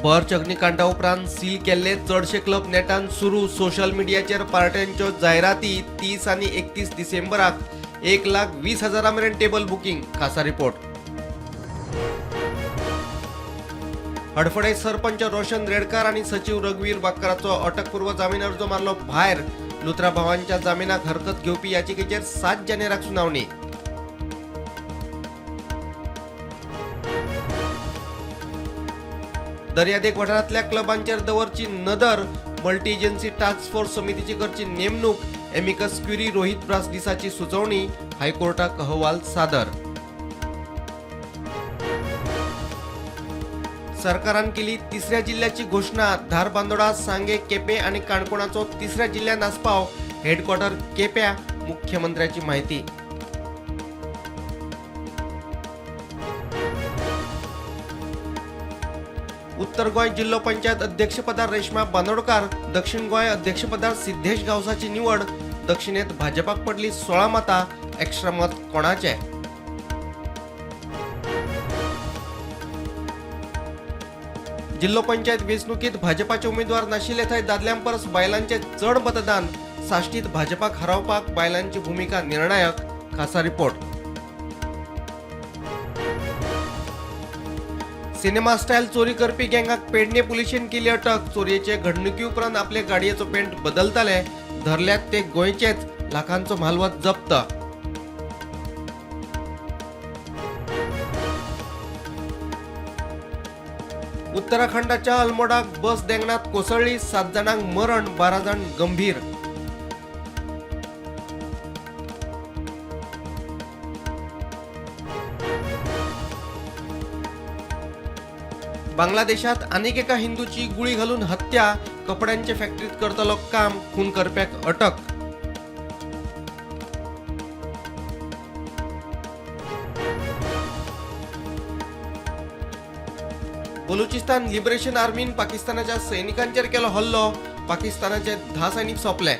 Birch अग्निकांडा उपरांत seal केल्ले चडशे क्लब नेटान सुरू. सोशल मिडियाचेर पार्ट्यांच्यो जायराती 30 आनी 31 डिसेंबराक 1,20,000 मेरेन टेबल बुकींग. खासा रिपोर्ट. हडफडे सरपंच रोशन रेडकार आणि सचिव रघुवीर बाक्कराचो अटकपूर्व जामीन अर्ज मारलो भायर. लुथरा भावांच्या जामिनाक हरकत घेवपी याचिकेचेर 7 जानेराक सुनावणी. दर्यादेग वाठारांतल्या क्लबांचेर दवरची नदर. मल्टी एजन्सी टास्क फोर्स समितीची करची नेमणूक. एमिकस क्युरी रोहित ब्रासडिसाची सुचोवणी. हायकोर्टाक अहवाल सादर. सरकारान केली तिसऱ्या जिल्ह्याची घोषणा. धारबांदोडा, सांगे, केपे आणि काणकोणाचो तिसऱ्या जिल्ह्यात आस्पाव. हेडक्वार्टर केप्या. मुख्यमंत्र्याची माहिती. उत्तर गोंय जिल्लो पंचायत अध्यक्षपदार रेश्मा बांदोडकार. दक्षिण गोंय अध्यक्षपदार सिद्धेश गावसाची निवड. दक्षिणेत भाजपाक पडली 16 मतां. एक्स्ट्रा मत कोणाचे? जिल्लो पंचायत वेंचणुकीत भाजपाचे उमेदवार नाशिल्ले थंय दादल्यांक परस बायलांचे चड मतदान. साश्टीत भाजपाक हरावपाक बायलांची भूमिका निर्णायक. खासा रिपोर्ट. सिनेमा स्टाईल चोरी करपी गँगाक पेडणे पुलिशेन केली अटक. चोरयेचे घडणुकी उपरांत आपले गाडयेचो पेंट बदलताले. धरल्यात ते गोंयचेच. लाखांचो म्हालवत जप्त. उत्तराखंडाच्या अल्मोडाक बस देंगणात कोसळ्ळी. 7 जाणांक मरण, 12 जाण गंभीर. बांगलादेशात आनीक एका हिंदूची गुळी घालून हत्या. कपड्यांचे फॅक्टरीत करतलो काम. खून करप्याक अटक. बलुचिस्तान लिबरेशन आर्मीन पाकिस्तानाच्या सैनिकांचेर केलो हल्लो. पाकिस्तानाचे 10 सैनिक सोंपले.